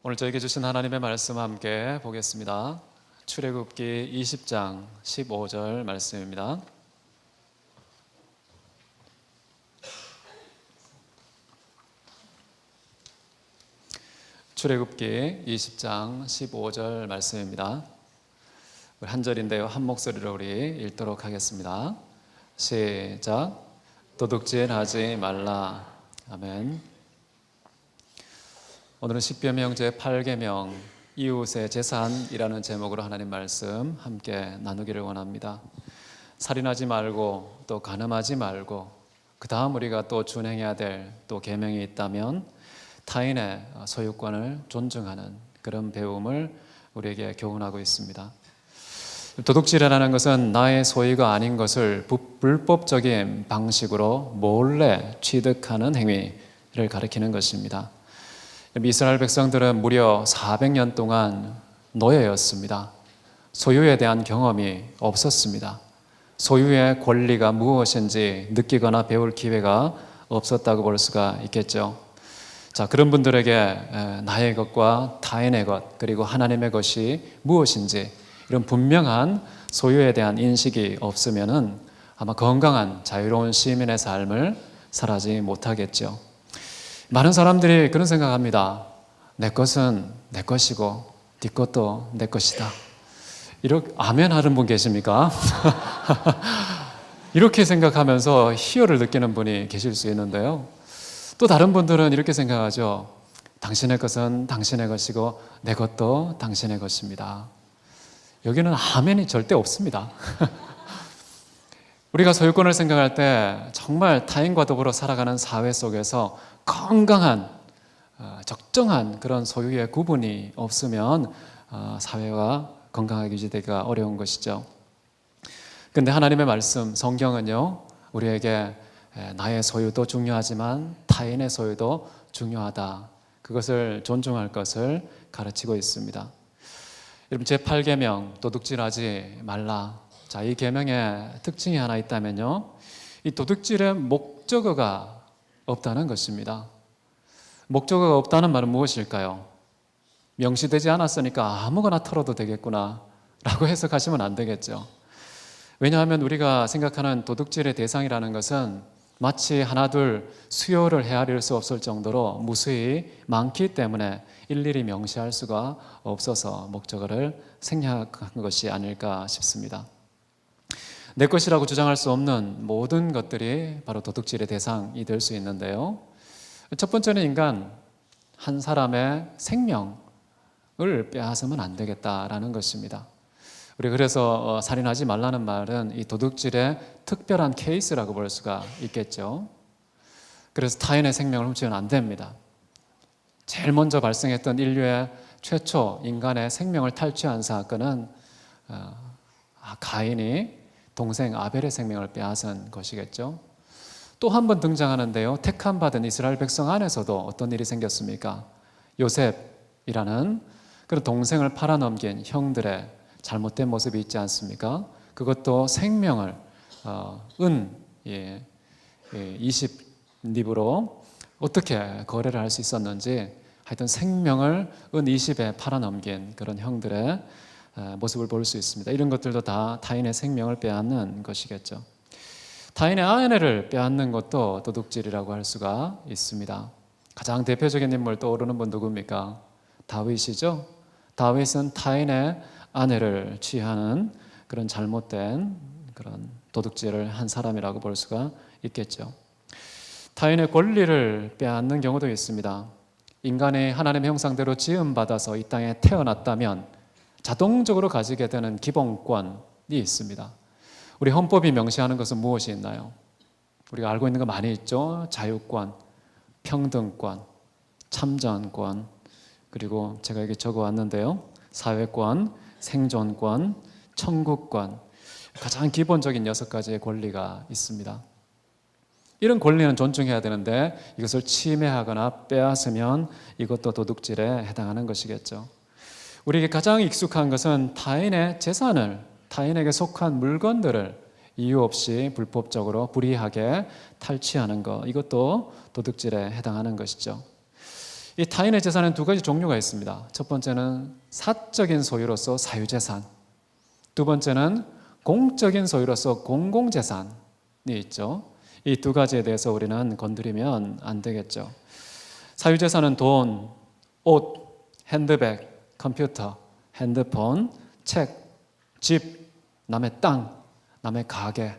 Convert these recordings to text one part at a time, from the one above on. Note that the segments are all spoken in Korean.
오늘 저에게 주신 하나님의 말씀 함께 보겠습니다. 출애굽기 20장 15절 말씀입니다. 출애굽기 20장 15절 말씀입니다. 한 절인데요, 한 목소리로 우리 읽도록 하겠습니다. 시작. 도둑질하지 말라. 아멘. 오늘은 십계명 제8계명 이웃의 재산이라는 제목으로 하나님 말씀 함께 나누기를 원합니다. 살인하지 말고 또 간음하지 말고 그 다음 우리가 또 준행해야 될 또 계명이 있다면 타인의 소유권을 존중하는 그런 배움을 우리에게 교훈하고 있습니다. 도둑질이라는 것은 나의 소유가 아닌 것을 불법적인 방식으로 몰래 취득하는 행위를 가리키는 것입니다. 이스라엘 백성들은 무려 400년 동안 노예였습니다. 소유에 대한 경험이 없었습니다. 소유의 권리가 무엇인지 느끼거나 배울 기회가 없었다고 볼 수가 있겠죠. 자, 그런 분들에게 나의 것과 타인의 것 그리고 하나님의 것이 무엇인지 이런 분명한 소유에 대한 인식이 없으면은 아마 건강한 자유로운 시민의 삶을 살아지 못하겠죠. 많은 사람들이 그런 생각합니다. 내 것은 내 것이고 네 것도 내 것이다. 이렇게 아멘 하는 분 계십니까? 이렇게 생각하면서 희열을 느끼는 분이 계실 수 있는데요. 또 다른 분들은 이렇게 생각하죠. 당신의 것은 당신의 것이고 내 것도 당신의 것입니다. 여기는 아멘이 절대 없습니다. 우리가 소유권을 생각할 때 정말 타인과 더불어 살아가는 사회 속에서 건강한 적정한 그런 소유의 구분이 없으면 사회가 건강하게 유지되기가 어려운 것이죠. 그런데 하나님의 말씀 성경은요, 우리에게 나의 소유도 중요하지만 타인의 소유도 중요하다, 그것을 존중할 것을 가르치고 있습니다. 여러분, 제8계명 도둑질하지 말라. 자, 이 계명의 특징이 하나 있다면요, 이 도둑질의 목적어가 없다는 것입니다. 목적어가 없다는 말은 무엇일까요? 명시되지 않았으니까 아무거나 털어도 되겠구나 라고 해석하시면 안 되겠죠. 왜냐하면 우리가 생각하는 도둑질의 대상이라는 것은 마치 하나둘 수요를 헤아릴 수 없을 정도로 무수히 많기 때문에 일일이 명시할 수가 없어서 목적어를 생략한 것이 아닐까 싶습니다. 내 것이라고 주장할 수 없는 모든 것들이 바로 도둑질의 대상이 될 수 있는데요. 첫 번째는 인간 한 사람의 생명을 빼앗으면 안 되겠다라는 것입니다. 우리 그래서 살인하지 말라는 말은 이 도둑질의 특별한 케이스라고 볼 수가 있겠죠. 그래서 타인의 생명을 훔치면 안 됩니다. 제일 먼저 발생했던 인류의 최초 인간의 생명을 탈취한 사건은 가인이 동생 아벨의 생명을 빼앗은 것이겠죠. 또 한 번 등장하는데요, 택함받은 이스라엘 백성 안에서도 어떤 일이 생겼습니까? 요셉이라는 그런 동생을 팔아넘긴 형들의 잘못된 모습이 있지 않습니까? 그것도 생명을 은 20닙으로 어떻게 거래를 할 수 있었는지, 하여튼 생명을 은 20에 팔아넘긴 그런 형들의 모습을 볼 수 있습니다. 이런 것들도 다 타인의 생명을 빼앗는 것이겠죠. 타인의 아내를 빼앗는 것도 도둑질이라고 할 수가 있습니다. 가장 대표적인 인물 떠오르는 분 누굽니까? 다윗이죠. 다윗은 타인의 아내를 취하는 그런 잘못된 그런 도둑질을 한 사람이라고 볼 수가 있겠죠. 타인의 권리를 빼앗는 경우도 있습니다. 인간이 하나님의 형상대로 지음받아서 이 땅에 태어났다면 자동적으로 가지게 되는 기본권이 있습니다. 우리 헌법이 명시하는 것은 무엇이 있나요? 우리가 알고 있는 거 많이 있죠. 자유권, 평등권, 참전권, 그리고 제가 여기 적어왔는데요, 사회권, 생존권, 천국권, 가장 기본적인 6가지의 권리가 있습니다. 이런 권리는 존중해야 되는데 이것을 침해하거나 빼앗으면 이것도 도둑질에 해당하는 것이겠죠. 우리에게 가장 익숙한 것은 타인의 재산을, 타인에게 속한 물건들을 이유 없이 불법적으로 불이하게 탈취하는 것, 이것도 도둑질에 해당하는 것이죠. 이 타인의 재산은 두 가지 종류가 있습니다. 첫 번째는 사적인 소유로서 사유재산, 두 번째는 공적인 소유로서 공공재산이 있죠. 이 두 가지에 대해서 우리는 건드리면 안 되겠죠. 사유재산은 돈, 옷, 핸드백, 컴퓨터, 핸드폰, 책, 집, 남의 땅, 남의 가게,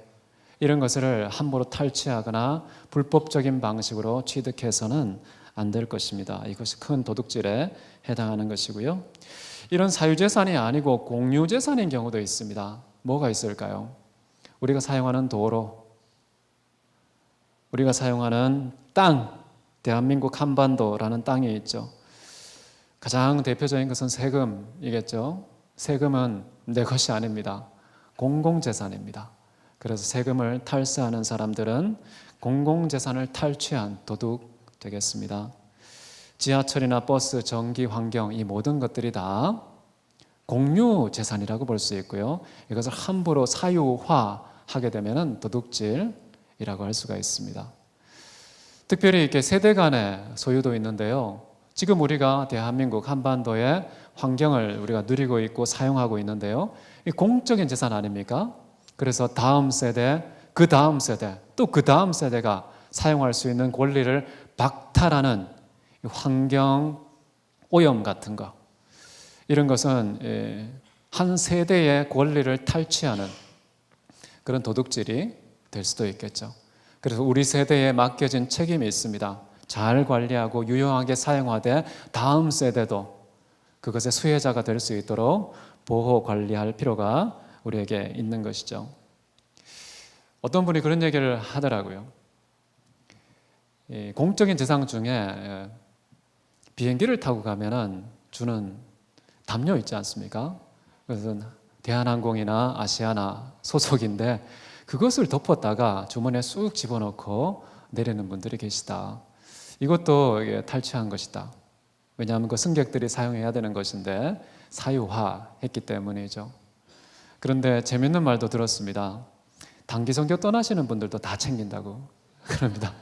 이런 것을 함부로 탈취하거나 불법적인 방식으로 취득해서는 안 될 것입니다. 이것이 큰 도둑질에 해당하는 것이고요. 이런 사유재산이 아니고 공유재산인 경우도 있습니다. 뭐가 있을까요? 우리가 사용하는 도로, 우리가 사용하는 땅, 대한민국 한반도라는 땅이 있죠. 가장 대표적인 것은 세금이겠죠. 세금은 내 것이 아닙니다. 공공재산입니다. 그래서 세금을 탈세하는 사람들은 공공재산을 탈취한 도둑 되겠습니다. 지하철이나 버스, 전기, 환경, 이 모든 것들이 다 공유재산이라고 볼 수 있고요. 이것을 함부로 사유화하게 되면 도둑질이라고 할 수가 있습니다. 특별히 이렇게 세대 간의 소유도 있는데요. 지금 우리가 대한민국 한반도의 환경을 우리가 누리고 있고 사용하고 있는데요. 이 공적인 재산 아닙니까? 그래서 다음 세대, 그 다음 세대, 또 그 다음 세대가 사용할 수 있는 권리를 박탈하는 환경 오염 같은 거, 이런 것은 한 세대의 권리를 탈취하는 그런 도둑질이 될 수도 있겠죠. 그래서 우리 세대에 맡겨진 책임이 있습니다. 잘 관리하고 유용하게 사용하되 다음 세대도 그것의 수혜자가 될 수 있도록 보호 관리할 필요가 우리에게 있는 것이죠. 어떤 분이 그런 얘기를 하더라고요. 공적인 재산 중에 비행기를 타고 가면은 주는 담요 있지 않습니까? 그래서 대한항공이나 아시아나 소속인데 그것을 덮었다가 주머니에 쑥 집어넣고 내리는 분들이 계시다. 이것도 탈취한 것이다. 왜냐하면 그 승객들이 사용해야 되는 것인데 사유화했기 때문이죠. 그런데 재밌는 말도 들었습니다. 단기 선교 떠나시는 분들도 다 챙긴다고 그럽니다.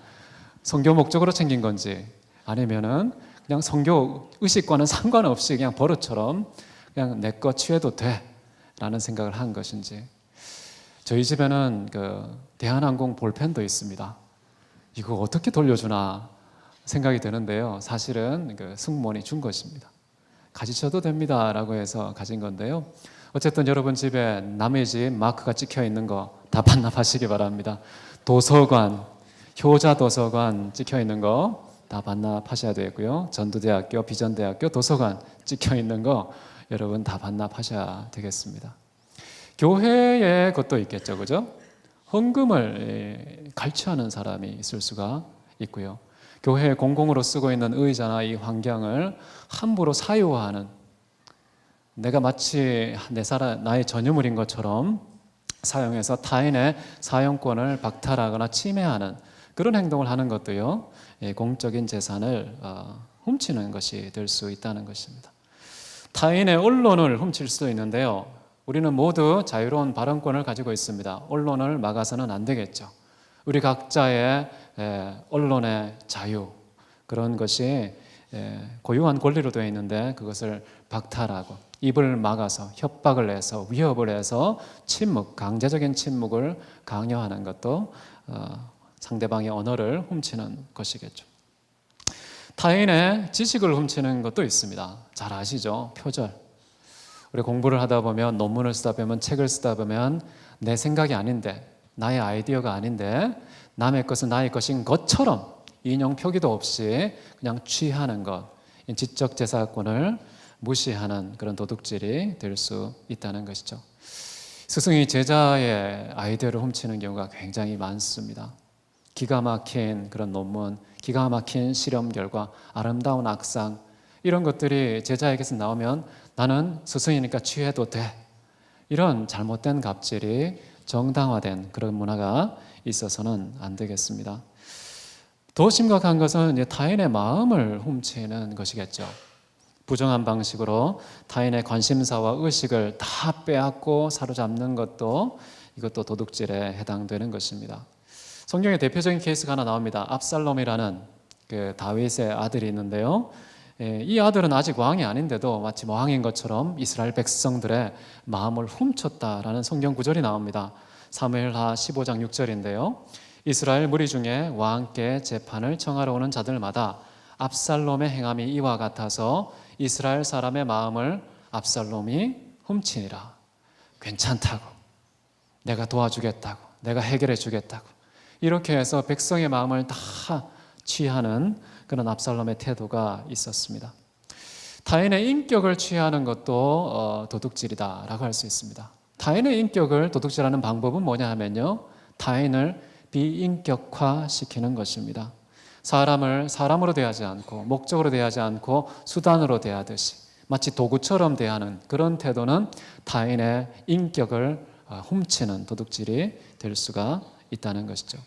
선교 목적으로 챙긴 건지 아니면은 그냥 선교 의식과는 상관없이 그냥 버릇처럼 그냥 내 거 취해도 돼라는 생각을 한 것인지. 저희 집에는 그 대한항공 볼펜도 있습니다. 이거 어떻게 돌려주나 생각이 드는데요. 사실은 그 승무원이 준 것입니다. 가지셔도 됩니다라고 해서 가진 건데요. 어쨌든 여러분 집에 남의 집 마크가 찍혀 있는 거 다 반납하시기 바랍니다. 도서관, 효자 도서관 찍혀 있는 거 다 반납하셔야 되고요. 전두대학교, 비전대학교 도서관 찍혀 있는 거 여러분 다 반납하셔야 되겠습니다. 교회에 것도 있겠죠, 그죠? 헌금을 갈취하는 사람이 있을 수가 있고요. 교회 공공으로 쓰고 있는 의자나 이 환경을 함부로 사유화하는, 내가 마치 나의 전유물인 것처럼 사용해서 타인의 사용권을 박탈하거나 침해하는 그런 행동을 하는 것도요, 공적인 재산을 훔치는 것이 될 수 있다는 것입니다. 타인의 언론을 훔칠 수도 있는데요. 우리는 모두 자유로운 발언권을 가지고 있습니다. 언론을 막아서는 안 되겠죠. 우리 각자의 언론의 자유, 그런 것이 고유한 권리로 되어 있는데 그것을 박탈하고 입을 막아서 협박을 해서 위협을 해서 침묵, 강제적인 침묵을 강요하는 것도 상대방의 언어를 훔치는 것이겠죠. 타인의 지식을 훔치는 것도 있습니다. 잘 아시죠? 표절. 우리 공부를 하다 보면, 논문을 쓰다 보면, 책을 쓰다 보면 내 생각이 아닌데, 나의 아이디어가 아닌데 남의 것은 나의 것인 것처럼 인용 표기도 없이 그냥 취하는 것, 지적재산권을 무시하는 그런 도둑질이 될 수 있다는 것이죠. 스승이 제자의 아이디어를 훔치는 경우가 굉장히 많습니다. 기가 막힌 그런 논문, 기가 막힌 실험 결과, 아름다운 악상, 이런 것들이 제자에게서 나오면 나는 스승이니까 취해도 돼. 이런 잘못된 갑질이 정당화된 그런 문화가 있어서는 안 되겠습니다. 더 심각한 것은 이제 타인의 마음을 훔치는 것이겠죠. 부정한 방식으로 타인의 관심사와 의식을 다 빼앗고 사로잡는 것도, 이것도 도둑질에 해당되는 것입니다. 성경에 대표적인 케이스가 하나 나옵니다. 압살롬이라는 그 다윗의 아들이 있는데요. 이 아들은 아직 왕이 아닌데도 마치 왕인 것처럼 이스라엘 백성들의 마음을 훔쳤다라는 성경 구절이 나옵니다. 사무엘하 15장 6절인데요. 이스라엘 무리 중에 왕께 재판을 청하러 오는 자들마다 압살롬의 행함이 이와 같아서 이스라엘 사람의 마음을 압살롬이 훔치니라. 괜찮다고, 내가 도와주겠다고, 내가 해결해 주겠다고, 이렇게 해서 백성의 마음을 다 취하는 그런 압살롬의 태도가 있었습니다. 타인의 인격을 취하는 것도 도둑질이다라고 할 수 있습니다. 타인의 인격을 도둑질하는 방법은 뭐냐 하면요, 타인을 비인격화시키는 것입니다. 사람을 사람으로 대하지 않고 목적으로 대하지 않고 수단으로 대하듯이 마치 도구처럼 대하는 그런 태도는 타인의 인격을 훔치는 도둑질이 될 수가 있다는 것이죠.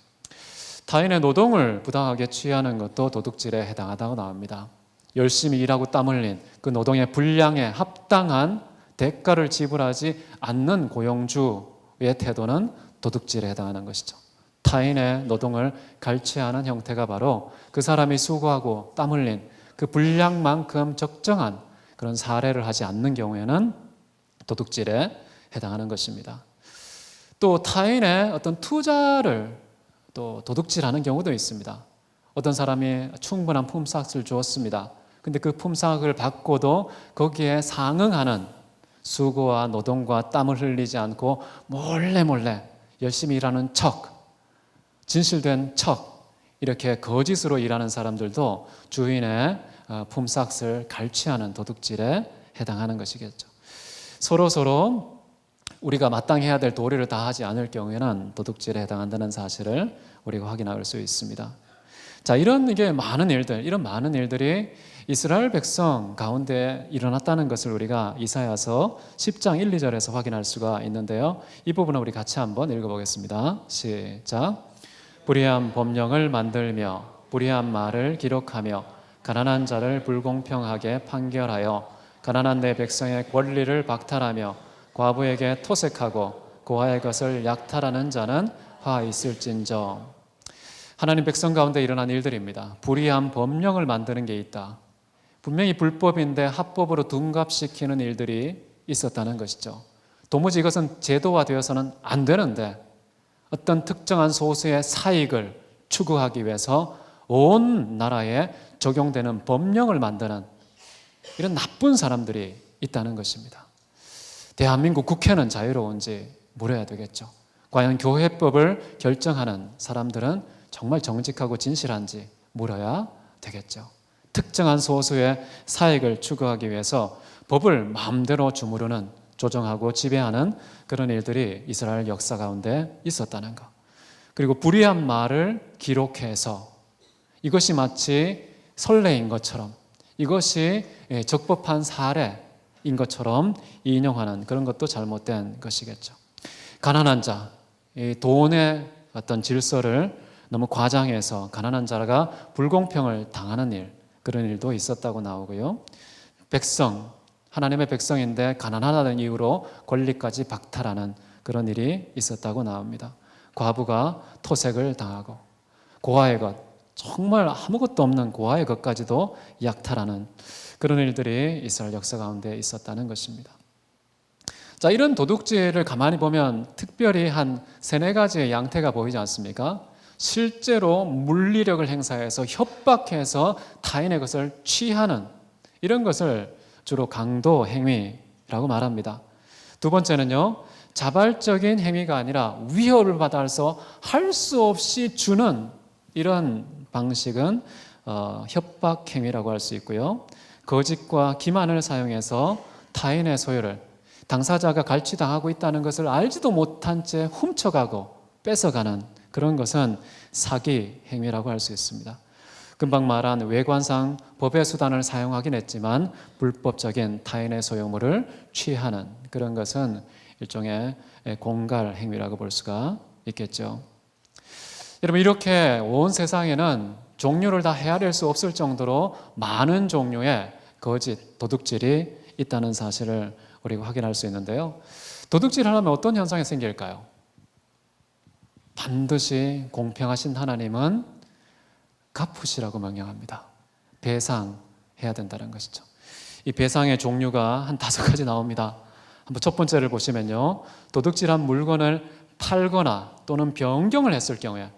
타인의 노동을 부당하게 취하는 것도 도둑질에 해당하다고 나옵니다. 열심히 일하고 땀 흘린 그 노동의 분량에 합당한 대가를 지불하지 않는 고용주의 태도는 도둑질에 해당하는 것이죠. 타인의 노동을 갈취하는 형태가 바로 그 사람이 수고하고 땀 흘린 그 분량만큼 적정한 그런 사례를 하지 않는 경우에는 도둑질에 해당하는 것입니다. 또 타인의 어떤 투자를 또 도둑질하는 경우도 있습니다. 어떤 사람이 충분한 품삯을 주었습니다. 근데 그 품삯을 받고도 거기에 상응하는 수고와 노동과 땀을 흘리지 않고 몰래 열심히 일하는 척, 진실된 척, 이렇게 거짓으로 일하는 사람들도 주인의 품삯을 갈취하는 도둑질에 해당하는 것이겠죠. 서로 우리가 마땅히 해야 될 도리를 다하지 않을 경우에는 도둑질에 해당한다는 사실을 우리가 확인할 수 있습니다. 자, 이런 많은 일들이 이스라엘 백성 가운데 일어났다는 것을 우리가 이사야서 10장 1, 2절에서 확인할 수가 있는데요. 이 부분을 우리 같이 한번 읽어보겠습니다. 시작. 불의한 법령을 만들며 불의한 말을 기록하며 가난한 자를 불공평하게 판결하여 가난한 내 백성의 권리를 박탈하며 과부에게 토색하고 고아의 것을 약탈하는 자는 화 있을진저. 하나님 백성 가운데 일어난 일들입니다. 불의한 법령을 만드는 게 있다. 분명히 불법인데 합법으로 둔갑시키는 일들이 있었다는 것이죠. 도무지 이것은 제도화되어서는 안 되는데 어떤 특정한 소수의 사익을 추구하기 위해서 온 나라에 적용되는 법령을 만드는 이런 나쁜 사람들이 있다는 것입니다. 대한민국 국회는 자유로운지 물어야 되겠죠. 과연 교회법을 결정하는 사람들은 정말 정직하고 진실한지 물어야 되겠죠. 특정한 소수의 사익을 추구하기 위해서 법을 마음대로 주무르는, 조정하고 지배하는 그런 일들이 이스라엘 역사 가운데 있었다는 것. 그리고 불의한 말을 기록해서 이것이 마치 선례인 것처럼, 이것이 적법한 사례인 것처럼 인용하는 그런 것도 잘못된 것이겠죠. 가난한 자, 돈의 어떤 질서를 너무 과장해서 가난한 자가 불공평을 당하는 일, 그런 일도 있었다고 나오고요. 백성, 하나님의 백성인데 가난하다는 이유로 권리까지 박탈하는 그런 일이 있었다고 나옵니다. 과부가 토색을 당하고 고아의 것, 정말 아무것도 없는 고아의 것까지도 약탈하는 그런 일들이 이스라엘 역사 가운데 있었다는 것입니다. 자, 이런 도둑질을 가만히 보면 특별히 한 세네 가지의 양태가 보이지 않습니까? 실제로 물리력을 행사해서 협박해서 타인의 것을 취하는 이런 것을 주로 강도 행위라고 말합니다. 두 번째는요, 자발적인 행위가 아니라 위협을 받아서 할 수 없이 주는 이런 방식은 협박 행위라고 할 수 있고요. 거짓과 기만을 사용해서 타인의 소유를 당사자가 갈취당하고 있다는 것을 알지도 못한 채 훔쳐가고 뺏어가는 그런 것은 사기 행위라고 할 수 있습니다. 금방 말한 외관상 법의 수단을 사용하긴 했지만 불법적인 타인의 소유물을 취하는 그런 것은 일종의 공갈 행위라고 볼 수가 있겠죠. 여러분, 이렇게 온 세상에는 종류를 다 헤아릴 수 없을 정도로 많은 종류의 거짓, 도둑질이 있다는 사실을 우리가 확인할 수 있는데요. 도둑질을 하면 어떤 현상이 생길까요? 반드시 공평하신 하나님은 갚으시라고 명령합니다. 배상해야 된다는 것이죠. 이 배상의 종류가 한 5가지 나옵니다. 한번 첫 번째를 보시면요, 도둑질한 물건을 팔거나 또는 변경을 했을 경우에,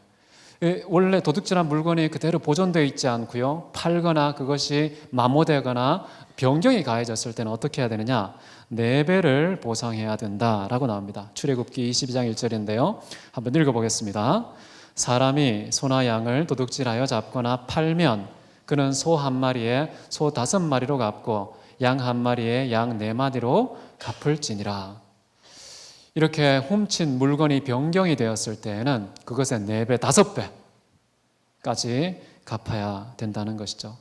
원래 도둑질한 물건이 그대로 보존되어 있지 않고요, 팔거나 그것이 마모되거나 변경이 가해졌을 때는 어떻게 해야 되느냐, 4배를 보상해야 된다라고 나옵니다. 출애굽기 22장 1절인데요 한번 읽어보겠습니다. 사람이 소나 양을 도둑질하여 잡거나 팔면 그는 소 1마리에 소 5마리로 갚고 양 1마리에 양 4마리로 갚을지니라. 이렇게 훔친 물건이 변경이 되었을 때에는 그것의 4배, 5배까지 갚아야 된다는 것이죠.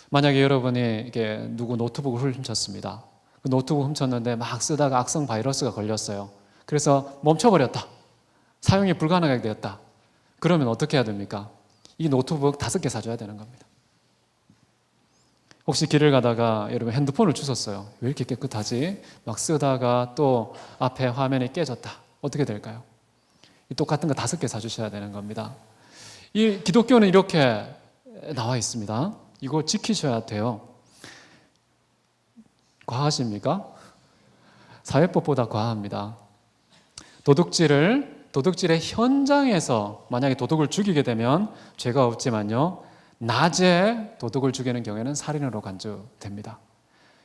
만약에 여러분이 이게 누구 노트북을 훔쳤습니다. 그 노트북 훔쳤는데 막 쓰다가 악성 바이러스가 걸렸어요. 그래서 멈춰버렸다. 사용이 불가능하게 되었다. 그러면 어떻게 해야 됩니까? 이 노트북 5개 사줘야 되는 겁니다. 혹시 길을 가다가 여러분 핸드폰을 주웠어요. 왜 이렇게 깨끗하지? 막 쓰다가 또 앞에 화면이 깨졌다. 어떻게 될까요? 이 똑같은 거 5개 사주셔야 되는 겁니다. 이 기독교는 이렇게 나와 있습니다. 이거 지키셔야 돼요. 과하십니까? 사회법보다 과합니다. 도둑질의 현장에서 만약에 도둑을 죽이게 되면 죄가 없지만요, 낮에 도둑을 죽이는 경우에는 살인으로 간주됩니다.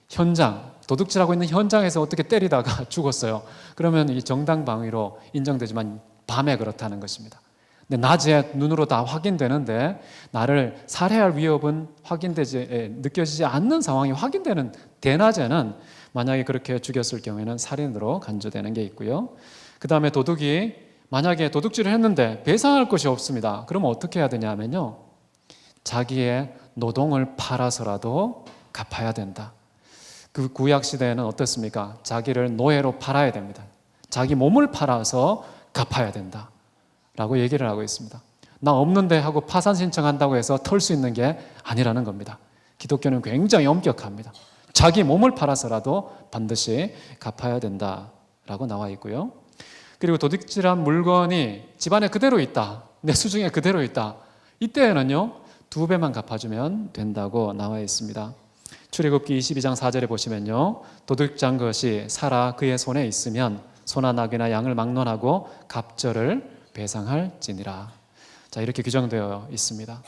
현장, 도둑질하고 있는 현장에서 어떻게 때리다가 죽었어요. 그러면 이 정당방위로 인정되지만 밤에 그렇다는 것입니다. 근데 낮에 눈으로 다 확인되는데 나를 살해할 위협은 느껴지지 않는 상황이 확인되는 대낮에는 만약에 그렇게 죽였을 경우에는 살인으로 간주되는 게 있고요. 그 다음에 도둑이 만약에 도둑질을 했는데 배상할 것이 없습니다. 그러면 어떻게 해야 되냐면요, 자기의 노동을 팔아서라도 갚아야 된다. 그 구약 시대에는 어떻습니까? 자기를 노예로 팔아야 됩니다. 자기 몸을 팔아서 갚아야 된다 라고 얘기를 하고 있습니다. 나 없는데 하고 파산 신청한다고 해서 털 수 있는 게 아니라는 겁니다. 기독교는 굉장히 엄격합니다. 자기 몸을 팔아서라도 반드시 갚아야 된다라고 나와 있고요. 그리고 도둑질한 물건이 집안에 그대로 있다, 내 수중에 그대로 있다, 이때에는요 2배만 갚아주면 된다고 나와 있습니다. 출애굽기 22장 4절에 보시면요, 도둑질한 것이 살아 그의 손에 있으면 소나 낙이나 양을 막론하고 갑절을 배상할지니라. 자, 이렇게 규정되어 있습니다.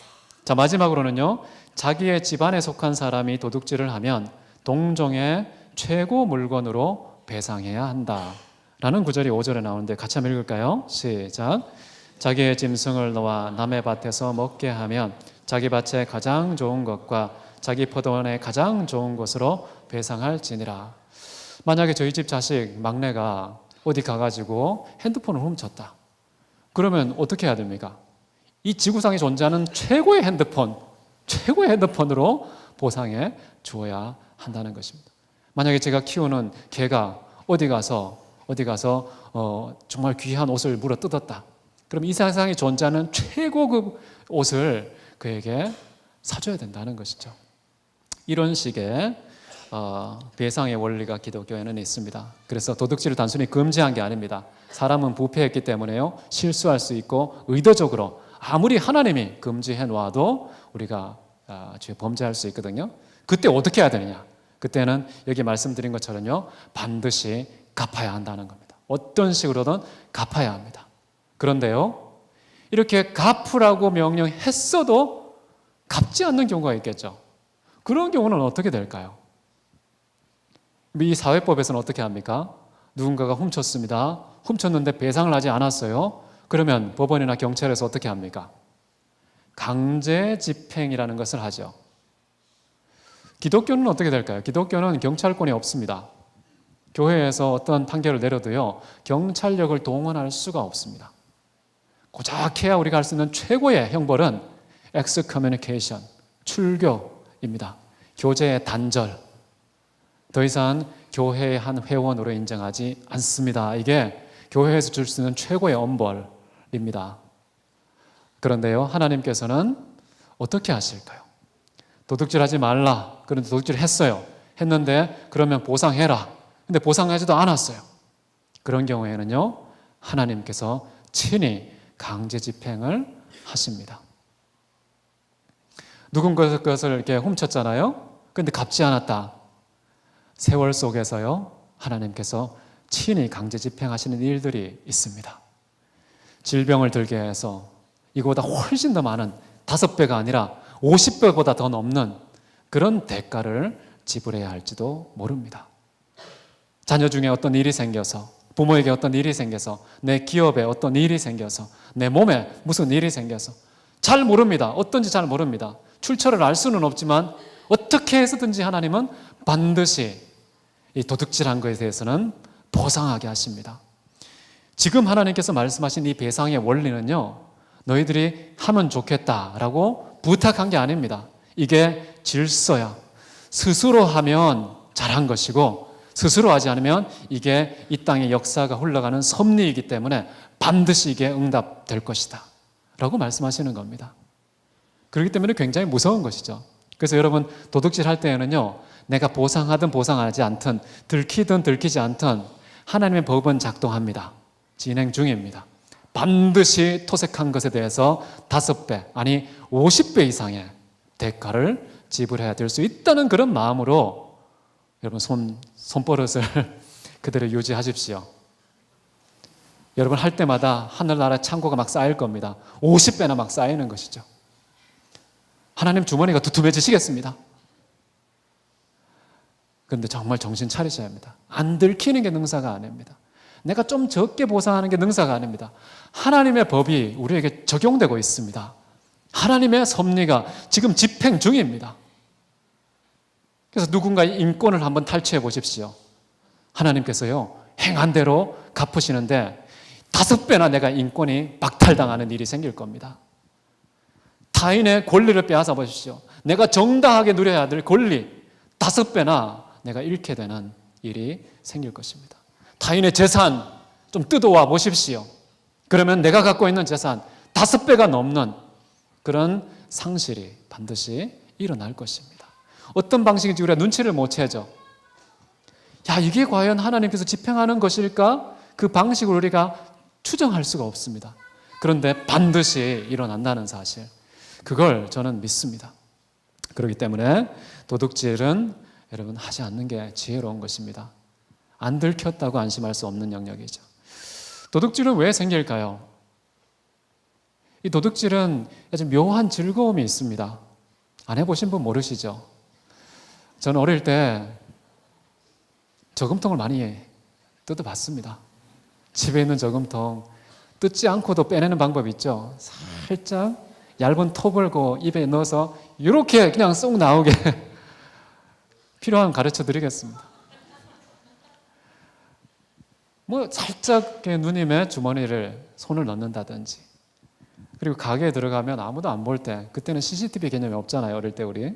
자, 마지막으로는요, 자기의 집안에 속한 사람이 도둑질을 하면 동종의 최고 물건으로 배상해야 한다라는 구절이 5절에 나오는데 같이 한번 읽을까요? 시작. 자기의 짐승을 놓아 남의 밭에서 먹게 하면 자기 밭의 가장 좋은 것과 자기 포도원의 가장 좋은 것으로 배상할지니라. 만약에 저희 집 자식 막내가 어디 가가지고 핸드폰을 훔쳤다. 그러면 어떻게 해야 됩니까? 이 지구상에 존재하는 최고의 핸드폰으로 보상해 주어야 한다는 것입니다. 만약에 제가 키우는 개가 어디 가서 정말 귀한 옷을 물어 뜯었다. 그럼 이 세상에 존재하는 최고급 옷을 그에게 사줘야 된다는 것이죠. 이런 식의 배상의 원리가 기독교에는 있습니다. 그래서 도둑질을 단순히 금지한 게 아닙니다. 사람은 부패했기 때문에요, 실수할 수 있고 의도적으로 아무리 하나님이 금지해 놓아도 우리가 범죄할 수 있거든요. 그때 어떻게 해야 되느냐? 그때는 여기 말씀드린 것처럼요, 반드시 갚아야 한다는 겁니다. 어떤 식으로든 갚아야 합니다. 그런데요, 이렇게 갚으라고 명령했어도 갚지 않는 경우가 있겠죠. 그런 경우는 어떻게 될까요? 이 사회법에서는 어떻게 합니까? 누군가가 훔쳤습니다. 훔쳤는데 배상을 하지 않았어요. 그러면 법원이나 경찰에서 어떻게 합니까? 강제 집행이라는 것을 하죠. 기독교는 어떻게 될까요? 기독교는 경찰권이 없습니다. 교회에서 어떤 판결을 내려도요, 경찰력을 동원할 수가 없습니다. 고작 해야 우리가 할 수 있는 최고의 형벌은 엑스커뮤니케이션, 출교입니다. 교제의 단절. 더 이상 교회의 한 회원으로 인정하지 않습니다. 이게 교회에서 줄 수 있는 최고의 엄벌입니다. 그런데요, 하나님께서는 어떻게 하실까요? 도둑질하지 말라. 그런데 도둑질을 했는데 그러면 보상해라. 근데 보상하지도 않았어요. 그런 경우에는요, 하나님께서 친히 강제 집행을 하십니다. 누군가 것을 이렇게 훔쳤잖아요. 그런데 갚지 않았다. 세월 속에서요, 하나님께서 친히 강제 집행하시는 일들이 있습니다. 질병을 들게 해서 이거보다 훨씬 더 많은 5배가 아니라 50배보다 더 넘는 그런 대가를 지불해야 할지도 모릅니다. 자녀 중에 어떤 일이 생겨서, 부모에게 어떤 일이 생겨서, 내 기업에 어떤 일이 생겨서, 내 몸에 무슨 일이 생겨서 잘 모릅니다. 어떤지 잘 모릅니다. 출처를 알 수는 없지만 어떻게 해서든지 하나님은 반드시 이 도둑질한 것에 대해서는 보상하게 하십니다. 지금 하나님께서 말씀하신 이 배상의 원리는요, 너희들이 하면 좋겠다라고 부탁한 게 아닙니다. 이게 질서야. 스스로 하면 잘한 것이고 스스로 하지 않으면 이게 이 땅의 역사가 흘러가는 섭리이기 때문에 반드시 이게 응답될 것이다 라고 말씀하시는 겁니다. 그렇기 때문에 굉장히 무서운 것이죠. 그래서 여러분, 도둑질 할 때에는요, 내가 보상하든 보상하지 않든, 들키든 들키지 않든 하나님의 법은 작동합니다. 진행 중입니다. 반드시 토색한 것에 대해서 5배, 아니 50배 이상의 대가를 지불해야 될 수 있다는 그런 마음으로 여러분 손버릇을 그대로 유지하십시오. 여러분 할 때마다 하늘나라 창고가 막 쌓일 겁니다. 50배나 막 쌓이는 것이죠. 하나님 주머니가 두툼해지시겠습니다. 그런데 정말 정신 차리셔야 합니다. 안 들키는 게 능사가 아닙니다. 내가 좀 적게 보상하는 게 능사가 아닙니다. 하나님의 법이 우리에게 적용되고 있습니다. 하나님의 섭리가 지금 집행 중입니다. 그래서 누군가의 인권을 한번 탈취해 보십시오. 하나님께서요, 행한 대로 갚으시는데 5배나 내가 인권이 박탈당하는 일이 생길 겁니다. 타인의 권리를 빼앗아 보십시오. 내가 정당하게 누려야 될 권리 5배나 내가 잃게 되는 일이 생길 것입니다. 타인의 재산 좀 뜯어와 보십시오. 그러면 내가 갖고 있는 재산 5배가 넘는 그런 상실이 반드시 일어날 것입니다. 어떤 방식인지 우리가 눈치를 못 채죠. 야, 이게 과연 하나님께서 집행하는 것일까? 그 방식을 우리가 추정할 수가 없습니다. 그런데 반드시 일어난다는 사실, 그걸 저는 믿습니다. 그렇기 때문에 도둑질은 여러분 하지 않는 게 지혜로운 것입니다. 안 들켰다고 안심할 수 없는 영역이죠. 도둑질은 왜 생길까요? 이 도둑질은 아주 묘한 즐거움이 있습니다. 안 해보신 분 모르시죠? 저는 어릴 때 저금통을 많이 뜯어봤습니다. 집에 있는 저금통 뜯지 않고도 빼내는 방법이 있죠. 살짝 얇은 톱을 그 입에 넣어서 이렇게 그냥 쏙 나오게 필요하면 가르쳐 드리겠습니다. 뭐 살짝 누님의 주머니를 손을 넣는다든지, 그리고 가게에 들어가면 아무도 안 볼 때, 그때는 CCTV 개념이 없잖아요, 어릴 때 우리.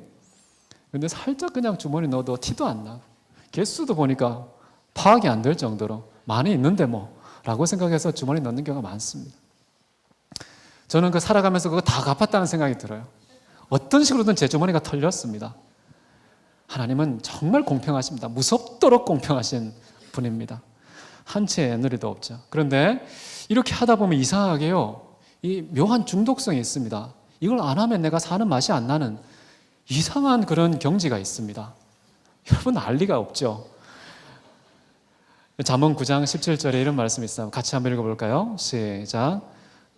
근데 살짝 그냥 주머니 넣어도 티도 안 나고 개수도 보니까 파악이 안 될 정도로 많이 있는데 뭐 라고 생각해서 주머니 넣는 경우가 많습니다. 저는 그 살아가면서 그거 다 갚았다는 생각이 들어요. 어떤 식으로든 제 주머니가 털렸습니다. 하나님은 정말 공평하십니다. 무섭도록 공평하신 분입니다. 한 채의 애누리도 없죠. 그런데 이렇게 하다 보면 이상하게요, 이 묘한 중독성이 있습니다. 이걸 안 하면 내가 사는 맛이 안 나는 이상한 그런 경지가 있습니다. 여러분 알 리가 없죠. 잠언 9장 17절에 이런 말씀이 있어요. 같이 한번 읽어볼까요? 시작.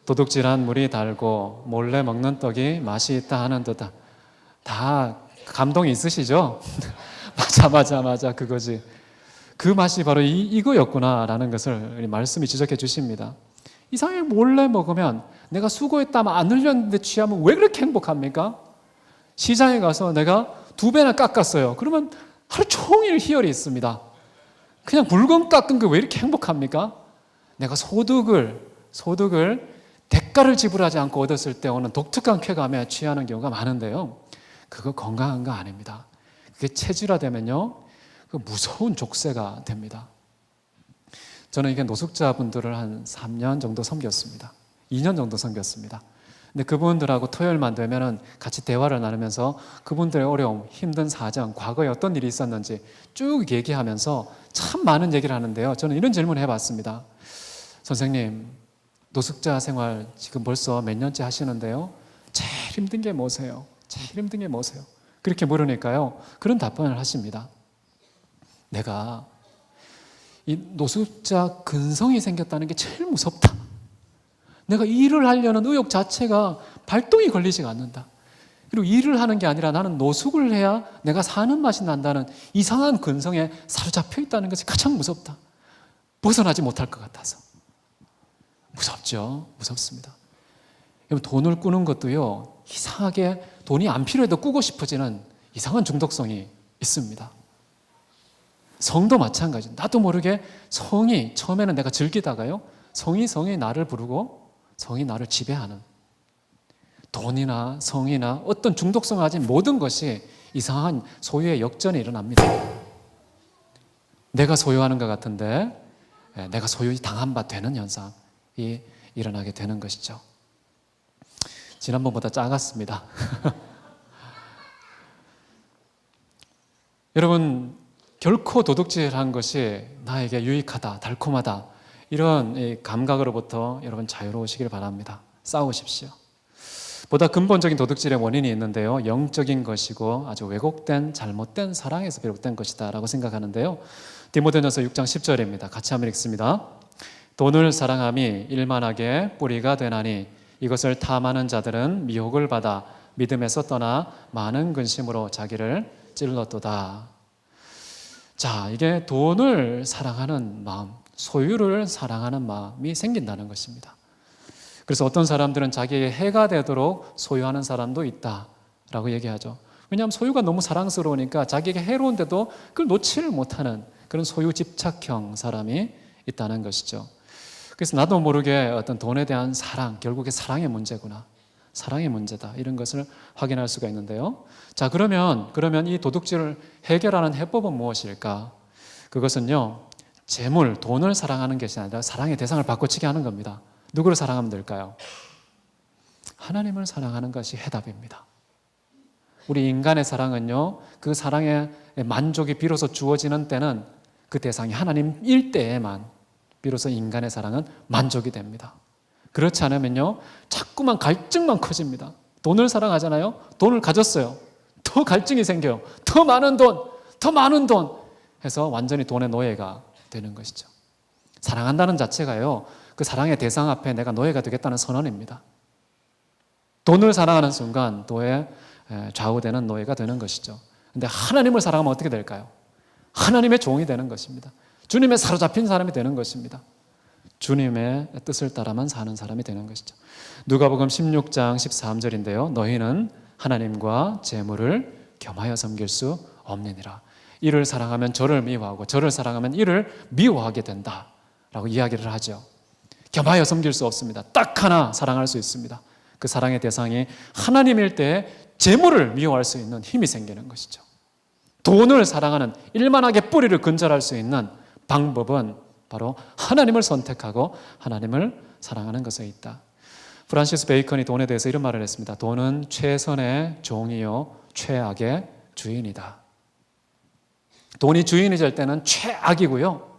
도둑질한 물이 달고 몰래 먹는 떡이 맛이 있다 하는 듯다. 다 감동이 있으시죠? 맞아 그거지. 그 맛이 바로 이거였구나라는 것을 말씀이 지적해 주십니다. 이상하게 몰래 먹으면, 내가 수고했다면 안 흘렸는데 취하면 왜 그렇게 행복합니까? 시장에 가서 내가 2배나 깎았어요. 그러면 하루 종일 희열이 있습니다. 그냥 물건 깎은 게 왜 이렇게 행복합니까? 내가 소득을 대가를 지불하지 않고 얻었을 때 오는 독특한 쾌감에 취하는 경우가 많은데요, 그거 건강한 거 아닙니다. 그게 체질화되면요, 그 무서운 족쇄가 됩니다. 저는 이게 노숙자분들을 한 3년 정도 섬겼습니다. 2년 정도 섬겼습니다. 근데 그분들하고 토요일만 되면은 같이 대화를 나누면서 그분들의 어려움, 힘든 사정, 과거에 어떤 일이 있었는지 쭉 얘기하면서 참 많은 얘기를 하는데요, 저는 이런 질문을 해봤습니다. 선생님, 노숙자 생활 지금 벌써 몇 년째 하시는데요, 제일 힘든 게 뭐세요? 제일 힘든 게 뭐세요? 그렇게 물으니까요, 그런 답변을 하십니다. 내가 이 노숙자 근성이 생겼다는 게 제일 무섭다. 내가 일을 하려는 의욕 자체가 발동이 걸리지가 않는다. 그리고 일을 하는 게 아니라 나는 노숙을 해야 내가 사는 맛이 난다는 이상한 근성에 사로잡혀 있다는 것이 가장 무섭다. 벗어나지 못할 것 같아서. 무섭죠? 무섭습니다. 여러분, 돈을 꾸는 것도요, 이상하게 돈이 안 필요해도 꾸고 싶어지는 이상한 중독성이 있습니다. 성도 마찬가지. 나도 모르게 성이 처음에는 내가 즐기다가요, 성이 나를 부르고 성이 나를 지배하는, 돈이나 성이나 어떤 중독성을 가진 모든 것이 이상한 소유의 역전이 일어납니다. 내가 소유하는 것 같은데 내가 소유히 당한 바 되는 현상이 일어나게 되는 것이죠. 지난번보다 작았습니다. 여러분, 결코 도둑질한 것이 나에게 유익하다, 달콤하다, 이런 감각으로부터 여러분 자유로우시길 바랍니다. 싸우십시오. 보다 근본적인 도둑질의 원인이 있는데요, 영적인 것이고 아주 왜곡된 잘못된 사랑에서 비롯된 것이다 라고 생각하는데요, 디모데전서 6장 10절입니다. 같이 한번 읽습니다. 돈을 사랑함이 일만하게 뿌리가 되나니 이것을 탐하는 자들은 미혹을 받아 믿음에서 떠나 많은 근심으로 자기를 찔렀도다. 자, 이게 돈을 사랑하는 마음, 소유를 사랑하는 마음이 생긴다는 것입니다. 그래서 어떤 사람들은 자기에게 해가 되도록 소유하는 사람도 있다라고 얘기하죠. 왜냐하면 소유가 너무 사랑스러우니까 자기에게 해로운데도 그걸 놓지를 못하는 그런 소유 집착형 사람이 있다는 것이죠. 그래서 나도 모르게 어떤 돈에 대한 사랑, 결국에 사랑의 문제구나, 사랑의 문제다, 이런 것을 확인할 수가 있는데요. 자, 그러면 이 도둑질을 해결하는 해법은 무엇일까? 그것은요, 재물, 돈을 사랑하는 것이 아니라 사랑의 대상을 바꿔치기 하는 겁니다. 누구를 사랑하면 될까요? 하나님을 사랑하는 것이 해답입니다. 우리 인간의 사랑은요, 그 사랑의 만족이 비로소 주어지는 때는 그 대상이 하나님일 때에만 비로소 인간의 사랑은 만족이 됩니다. 그렇지 않으면요, 자꾸만 갈증만 커집니다. 돈을 사랑하잖아요. 돈을 가졌어요. 더 갈증이 생겨요. 더 많은 돈 해서 완전히 돈의 노예가 되는 것이죠. 사랑한다는 자체가요, 그 사랑의 대상 앞에 내가 노예가 되겠다는 선언입니다. 돈을 사랑하는 순간 돈에 좌우되는 노예가 되는 것이죠. 그런데 하나님을 사랑하면 어떻게 될까요? 하나님의 종이 되는 것입니다. 주님의 사로잡힌 사람이 되는 것입니다. 주님의 뜻을 따라만 사는 사람이 되는 것이죠. 누가복음 16장 13절인데요. 너희는 하나님과 재물을 겸하여 섬길 수 없느니라. 이를 사랑하면 저를 미워하고 저를 사랑하면 이를 미워하게 된다라고 이야기를 하죠. 겸하여 섬길 수 없습니다. 딱 하나 사랑할 수 있습니다. 그 사랑의 대상이 하나님일 때 재물을 미워할 수 있는 힘이 생기는 것이죠. 돈을 사랑하는 일만하게 뿌리를 근절할 수 있는 방법은 바로 하나님을 선택하고 하나님을 사랑하는 것에 있다. 프란시스 베이컨이 돈에 대해서 이런 말을 했습니다. 돈은 최선의 종이요 최악의 주인이다. 돈이 주인이 될 때는 최악이고요,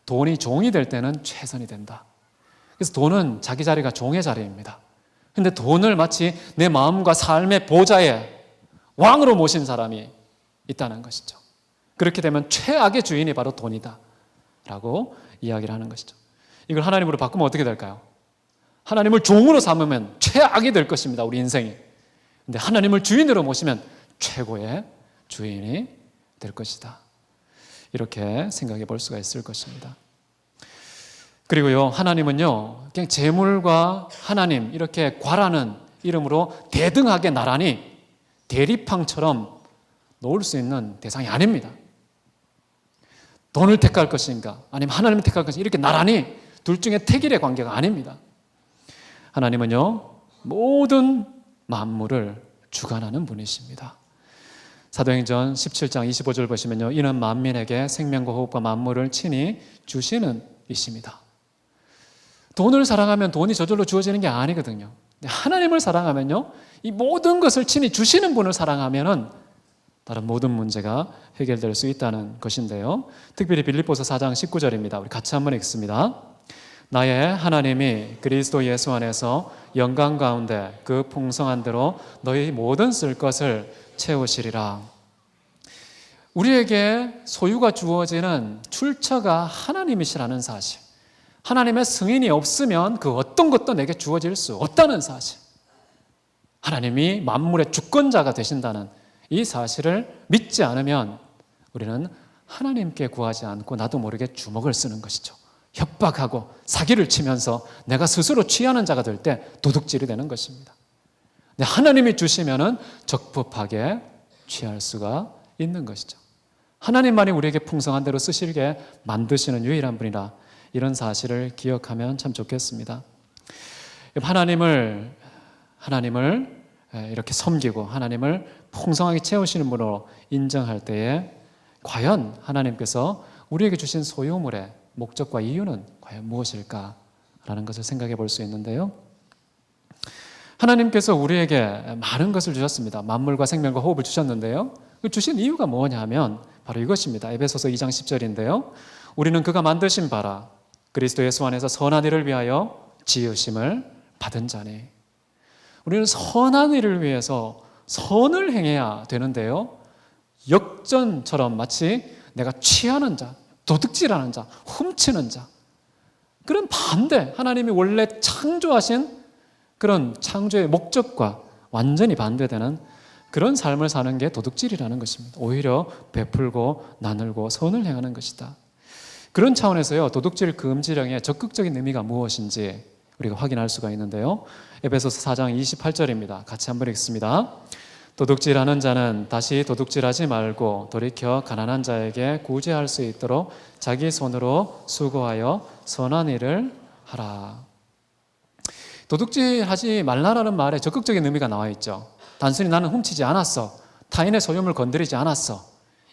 돈이 종이 될 때는 최선이 된다. 그래서 돈은 자기 자리가 종의 자리입니다. 그런데 돈을 마치 내 마음과 삶의 보좌에 왕으로 모신 사람이 있다는 것이죠. 그렇게 되면 최악의 주인이 바로 돈이다 라고 이야기를 하는 것이죠. 이걸 하나님으로 바꾸면 어떻게 될까요? 하나님을 종으로 삼으면 최악이 될 것입니다, 우리 인생이. 그런데 하나님을 주인으로 모시면 최고의 주인이 될 것이다. 이렇게 생각해 볼 수가 있을 것입니다. 그리고요, 하나님은요, 그냥 재물과 하나님 이렇게 과라는 이름으로 대등하게 나란히 대립항처럼 놓을 수 있는 대상이 아닙니다. 돈을 택할 것인가 아니면 하나님을 택할 것인가, 이렇게 나란히 둘 중에 택일의 관계가 아닙니다. 하나님은요, 모든 만물을 주관하는 분이십니다. 사도행전 17장 25절 보시면요, 이는 만민에게 생명과 호흡과 만물을 친히 주시는 이십니다. 돈을 사랑하면 돈이 저절로 주어지는 게 아니거든요. 하나님을 사랑하면요, 이 모든 것을 친히 주시는 분을 사랑하면은 다른 모든 문제가 해결될 수 있다는 것인데요. 특별히 빌립보서 4장 19절입니다. 우리 같이 한번 읽습니다. 나의 하나님이 그리스도 예수 안에서 영광 가운데 그 풍성한 대로 너희 모든 쓸 것을 채우시리라. 우리에게 소유가 주어지는 출처가 하나님이시라는 사실, 하나님의 승인이 없으면 그 어떤 것도 내게 주어질 수 없다는 사실, 하나님이 만물의 주권자가 되신다는 이 사실을 믿지 않으면 우리는 하나님께 구하지 않고 나도 모르게 주먹을 쓰는 것이죠. 협박하고 사기를 치면서 내가 스스로 취하는 자가 될 때 도둑질이 되는 것입니다. 하나님이 주시면은 적법하게 취할 수가 있는 것이죠. 하나님만이 우리에게 풍성한 대로 쓰시게 만드시는 유일한 분이라, 이런 사실을 기억하면 참 좋겠습니다. 하나님을 이렇게 섬기고 하나님을 풍성하게 채우시는 분으로 인정할 때에 과연 하나님께서 우리에게 주신 소유물의 목적과 이유는 과연 무엇일까라는 것을 생각해 볼 수 있는데요. 하나님께서 우리에게 많은 것을 주셨습니다. 만물과 생명과 호흡을 주셨는데요. 그 주신 이유가 뭐냐 하면 바로 이것입니다. 에베소서 2장 10절인데요. 우리는 그가 만드신 바라 그리스도 예수 안에서 선한 일을 위하여 지으심을 받은 자니. 우리는 선한 일을 위해서 선을 행해야 되는데요. 역전처럼 마치 내가 취하는 자, 도둑질하는 자, 훔치는 자, 그런 반대, 하나님이 원래 창조하신 그런 창조의 목적과 완전히 반대되는 그런 삶을 사는 게 도둑질이라는 것입니다. 오히려 베풀고 나누고 선을 행하는 것이다. 그런 차원에서요, 도둑질 금지령의 적극적인 의미가 무엇인지 우리가 확인할 수가 있는데요. 에베소서 4장 28절입니다. 같이 한번 읽습니다. 도둑질하는 자는 다시 도둑질하지 말고 돌이켜 가난한 자에게 구제할 수 있도록 자기 손으로 수고하여 선한 일을 하라. 도둑질하지 말라라는 말에 적극적인 의미가 나와 있죠. 단순히 나는 훔치지 않았어, 타인의 소유물 건드리지 않았어,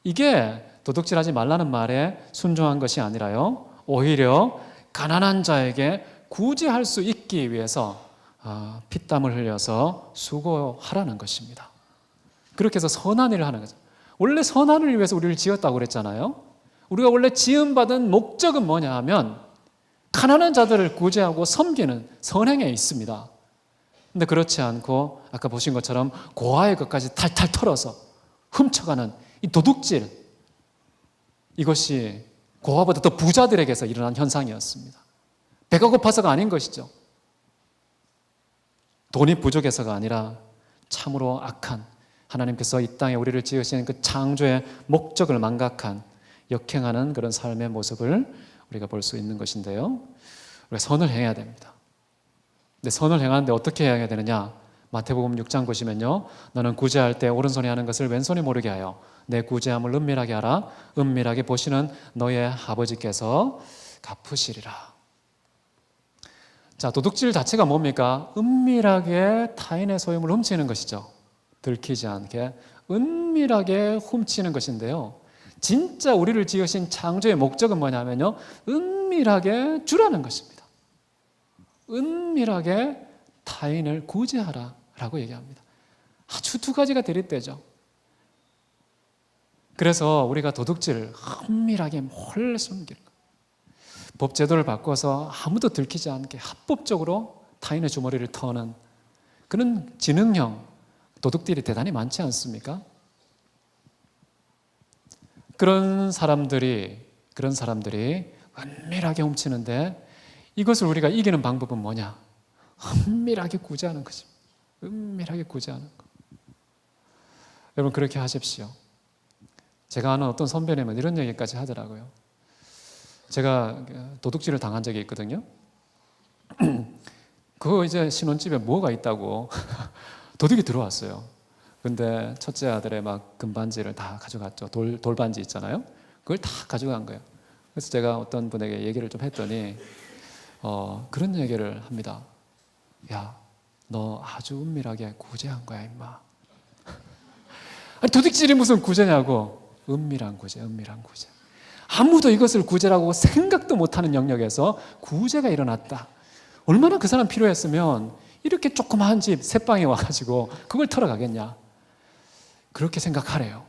이게 도둑질하지 말라는 말에 순종한 것이 아니라요, 오히려 가난한 자에게 구제할 수 있기 위해서 피땀을 흘려서 수고하라는 것입니다. 그렇게 해서 선한 일을 하는 거죠. 원래 선한 일을 위해서 우리를 지었다고 그랬잖아요. 우리가 원래 지음받은 목적은 뭐냐 하면 가난한 자들을 구제하고 섬기는 선행에 있습니다. 근데 그렇지 않고 아까 보신 것처럼 고아의 것까지 탈탈 털어서 훔쳐가는 이 도둑질, 이것이 고아보다 더 부자들에게서 일어난 현상이었습니다. 배가 고파서가 아닌 것이죠. 돈이 부족해서가 아니라 참으로 악한, 하나님께서 이 땅에 우리를 지으신 그 창조의 목적을 망각한, 역행하는 그런 삶의 모습을 우리가 볼 수 있는 것인데요. 우리가 선을 행해야 됩니다. 근데 선을 행하는데 어떻게 해야 되느냐? 마태복음 6장 보시면요, 너는 구제할 때 오른손이 하는 것을 왼손이 모르게 하여 내 구제함을 은밀하게 하라. 은밀하게 보시는 너의 아버지께서 갚으시리라. 자, 도둑질 자체가 뭡니까? 은밀하게 타인의 소유물을 훔치는 것이죠. 들키지 않게 은밀하게 훔치는 것인데요, 진짜 우리를 지으신 창조의 목적은 뭐냐면요, 은밀하게 주라는 것입니다. 은밀하게 타인을 구제하라 라고 얘기합니다. 아주 두 가지가 대립되죠. 그래서 우리가 도둑질을 은밀하게 몰래 숨기는 거예요. 법제도를 바꿔서 아무도 들키지 않게 합법적으로 타인의 주머니를 터는 그런 지능형 도둑들이 대단히 많지 않습니까? 그런 사람들이 은밀하게 훔치는데, 이것을 우리가 이기는 방법은 뭐냐? 은밀하게 구제하는 거죠. 은밀하게 구제하는 거. 여러분, 그렇게 하십시오. 제가 아는 어떤 선배님은 이런 얘기까지 하더라고요. 제가 도둑질을 당한 적이 있거든요. 그거 이제 신혼집에 뭐가 있다고 도둑이 들어왔어요. 근데 첫째 아들의 막 금반지를 다 가져갔죠. 돌반지 있잖아요. 그걸 다 가져간 거예요. 그래서 제가 어떤 분에게 얘기를 좀 했더니 그런 얘기를 합니다. 야, 너 아주 은밀하게 구제한 거야, 임마. 아니, 도둑질이 무슨 구제냐고. 은밀한 구제, 은밀한 구제. 아무도 이것을 구제라고 생각도 못하는 영역에서 구제가 일어났다. 얼마나 그 사람 필요했으면 이렇게 조그마한 집 새방에 와가지고 그걸 털어가겠냐. 그렇게 생각하래요.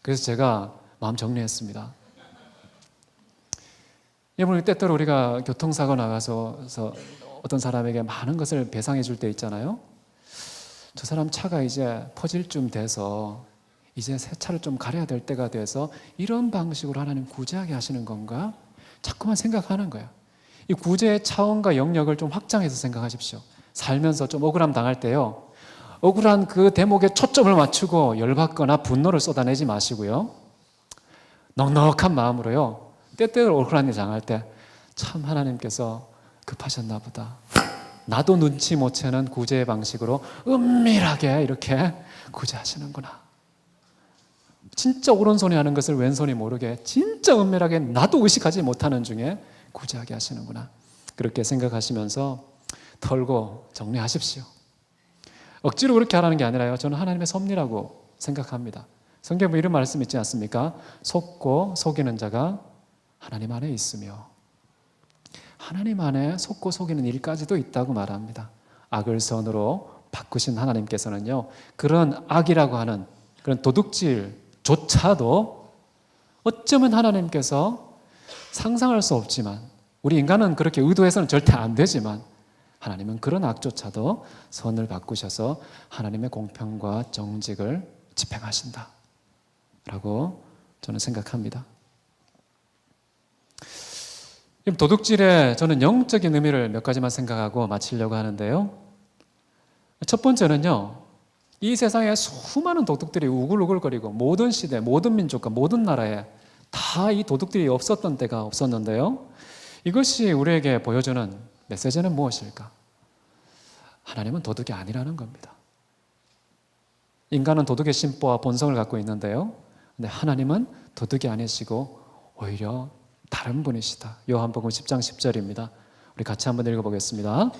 그래서 제가 마음 정리했습니다. 여러분, 때때로 우리가 교통사고 나가서 어떤 사람에게 많은 것을 배상해 줄 때 있잖아요. 저 사람 차가 이제 퍼질 쯤 돼서 이제 새 차를 좀 갈아야 될 때가 돼서 이런 방식으로 하나님 구제하게 하시는 건가? 자꾸만 생각하는 거예요. 이 구제의 차원과 영역을 좀 확장해서 생각하십시오. 살면서 좀 억울함 당할 때요, 억울한 그 대목에 초점을 맞추고 열받거나 분노를 쏟아내지 마시고요, 넉넉한 마음으로요, 때때로 억울한 일 당할 때 참 하나님께서 급하셨나 보다, 나도 눈치 못 채는 구제의 방식으로 은밀하게 이렇게 구제하시는구나, 진짜 오른손이 하는 것을 왼손이 모르게 진짜 은밀하게 나도 의식하지 못하는 중에 구제하게 하시는구나, 그렇게 생각하시면서 털고 정리하십시오. 억지로 그렇게 하라는 게 아니라요, 저는 하나님의 섭리라고 생각합니다. 성경에 이런 말씀 있지 않습니까? 속고 속이는 자가 하나님 안에 있으며, 하나님 안에 속고 속이는 일까지도 있다고 말합니다. 악을 선으로 바꾸신 하나님께서는요, 그런 악이라고 하는 그런 도둑질조차도 어쩌면 하나님께서 상상할 수 없지만, 우리 인간은 그렇게 의도해서는 절대 안 되지만, 하나님은 그런 악조차도 선을 바꾸셔서 하나님의 공평과 정직을 집행하신다 라고 저는 생각합니다. 도둑질에 저는 영적인 의미를 몇 가지만 생각하고 마치려고 하는데요. 첫 번째는요, 이 세상에 수많은 도둑들이 우글우글거리고 모든 시대, 모든 민족과 모든 나라에 다 이 도둑들이 없었던 때가 없었는데요, 이것이 우리에게 보여주는 메시지는 무엇일까? 하나님은 도둑이 아니라는 겁니다. 인간은 도둑의 심보와 본성을 갖고 있는데요, 근데 하나님은 도둑이 아니시고 오히려 다른 분이시다. 요한복음 10장 10절입니다. 우리 같이 한번 읽어보겠습니다.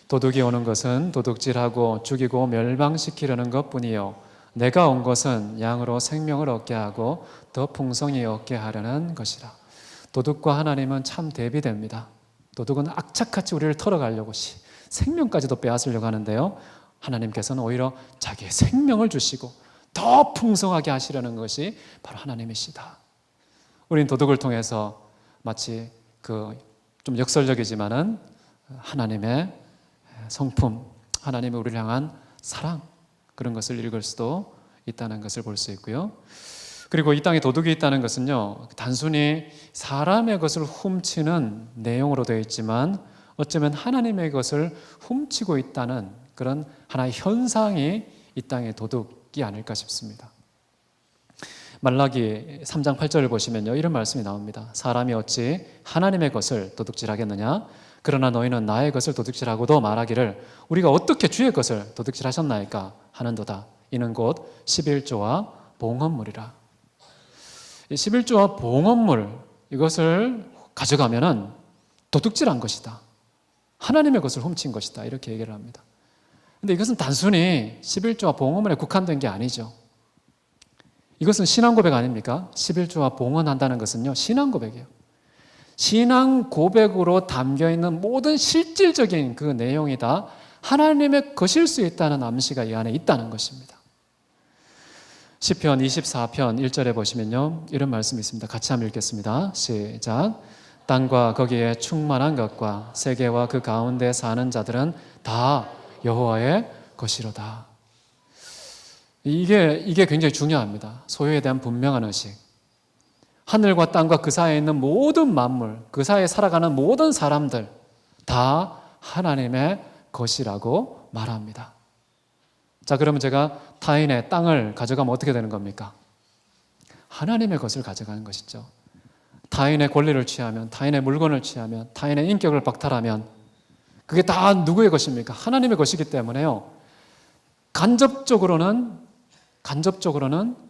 도둑이 오는 것은 도둑질하고 죽이고 멸망시키려는 것뿐이요, 내가 온 것은 양으로 생명을 얻게 하고 더 풍성히 얻게 하려는 것이라. 도둑과 하나님은 참 대비됩니다. 도둑은 악착같이 우리를 털어가려고 생명까지도 빼앗으려고 하는데요, 하나님께서는 오히려 자기의 생명을 주시고 더 풍성하게 하시려는 것이 바로 하나님이시다. 우린 도둑을 통해서 마치 좀 역설적이지만은 하나님의 성품, 하나님의 우리를 향한 사랑, 그런 것을 읽을 수도 있다는 것을 볼 수 있고요. 그리고 이 땅에 도둑이 있다는 것은요, 단순히 사람의 것을 훔치는 내용으로 되어 있지만 어쩌면 하나님의 것을 훔치고 있다는 그런 하나의 현상이 이 땅의 도둑이 아닐까 싶습니다. 말라기 3장 8절을 보시면요, 이런 말씀이 나옵니다. 사람이 어찌 하나님의 것을 도둑질하겠느냐? 그러나 너희는 나의 것을 도둑질하고도 말하기를 우리가 어떻게 주의 것을 도둑질하셨나이까 하는도다. 이는 곧 11조와 봉헌물이라. 이 11조와 봉헌물, 이것을 가져가면은 도둑질한 것이다, 하나님의 것을 훔친 것이다, 이렇게 얘기를 합니다. 근데 이것은 단순히 11조와 봉헌물에 국한된 게 아니죠. 이것은 신앙 고백 아닙니까? 11조와 봉헌한다는 것은요, 신앙 고백이에요. 신앙 고백으로 담겨있는 모든 실질적인 그 내용이 다 하나님의 것일 수 있다는 암시가 이 안에 있다는 것입니다. 시편 24편 1절에 보시면요, 이런 말씀이 있습니다. 같이 한번 읽겠습니다. 시작. 땅과 거기에 충만한 것과 세계와 그 가운데 사는 자들은 다 여호와의 것이로다. 이게 굉장히 중요합니다. 소유에 대한 분명한 의식. 하늘과 땅과 그 사이에 있는 모든 만물, 그 사이에 살아가는 모든 사람들 다 하나님의 것이라고 말합니다. 자, 그러면 제가 타인의 땅을 가져가면 어떻게 되는 겁니까? 하나님의 것을 가져가는 것이죠. 타인의 권리를 취하면, 타인의 물건을 취하면, 타인의 인격을 박탈하면 그게 다 누구의 것입니까? 하나님의 것이기 때문에요, 간접적으로는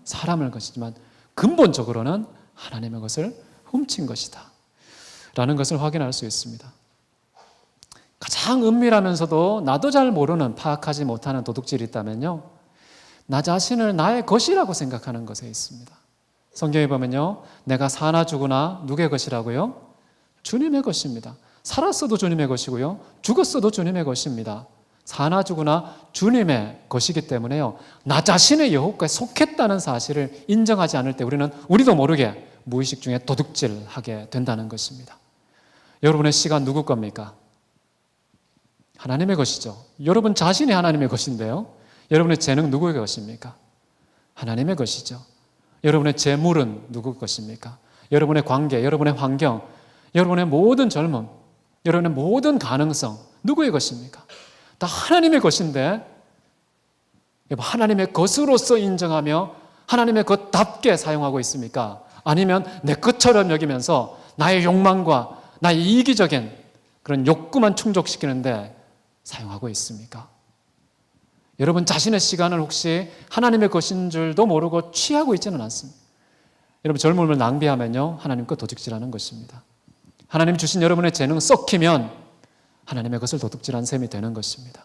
사람의 것이지만 근본적으로는 하나님의 것을 훔친 것이다 라는 것을 확인할 수 있습니다. 가장 은밀하면서도 나도 잘 모르는, 파악하지 못하는 도둑질이 있다면요, 나 자신을 나의 것이라고 생각하는 것에 있습니다. 성경에 보면요, 내가 사나 죽으나 누구의 것이라고요? 주님의 것입니다. 살았어도 주님의 것이고요, 죽었어도 주님의 것입니다. 사나 죽으나 주님의 것이기 때문에요, 나 자신의 여호와께 속했다는 사실을 인정하지 않을 때 우리도 모르게 무의식 중에 도둑질하게 된다는 것입니다. 여러분의 시간 누구 겁니까? 하나님의 것이죠. 여러분 자신이 하나님의 것인데요. 여러분의 재능 누구의 것입니까? 하나님의 것이죠. 여러분의 재물은 누구 것입니까? 여러분의 관계, 여러분의 환경, 여러분의 모든 젊음, 여러분의 모든 가능성 누구의 것입니까? 다 하나님의 것인데 하나님의 것으로서 인정하며 하나님의 것답게 사용하고 있습니까? 아니면 내 것처럼 여기면서 나의 욕망과 나의 이기적인 그런 욕구만 충족시키는데 사용하고 있습니까? 여러분 자신의 시간을 혹시 하나님의 것인 줄도 모르고 취하고 있지는 않습니다. 여러분 젊음을 낭비하면요 하나님 것 도둑질하는 것입니다. 하나님 주신 여러분의 재능 썩히면 하나님의 것을 도둑질한 셈이 되는 것입니다.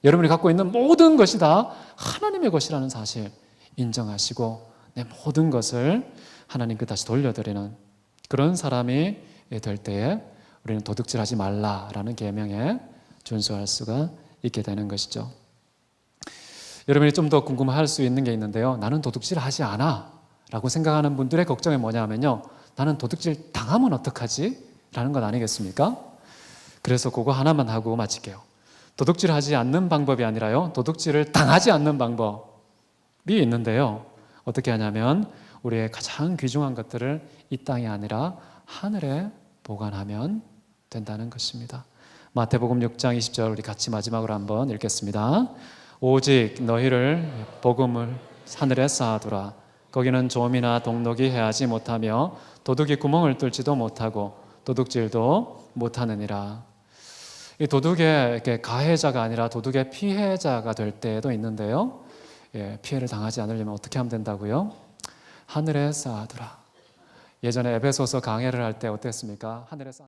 여러분이 갖고 있는 모든 것이 다 하나님의 것이라는 사실 인정하시고 내 모든 것을 하나님께 다시 돌려드리는 그런 사람이 될 때에 우리는 도둑질하지 말라라는 계명에 준수할 수가 있게 되는 것이죠. 여러분이 좀 더 궁금할 수 있는 게 있는데요. 나는 도둑질하지 않아 라고 생각하는 분들의 걱정이 뭐냐면요. 나는 도둑질 당하면 어떡하지? 라는 것 아니겠습니까? 그래서 그거 하나만 하고 마칠게요. 도둑질하지 않는 방법이 아니라요. 도둑질을 당하지 않는 방법이 있는데요. 어떻게 하냐면 우리의 가장 귀중한 것들을 이 땅이 아니라 하늘에 보관하면 된다는 것입니다. 마태복음 6장 20절 우리 같이 마지막으로 한번 읽겠습니다. 오직 너희를 복음을 하늘에 쌓아두라. 거기는 좀이나 동록이 해하지 못하며 도둑이 구멍을 뚫지도 못하고 도둑질도 못하느니라. 이 도둑의 가해자가 아니라 도둑의 피해자가 될 때도 있는데요. 피해를 당하지 않으려면 어떻게 하면 된다고요? 하늘에 쌓아두라. 예전에 에베소서 강해를 할 때 어땠습니까? 하늘에 쌓아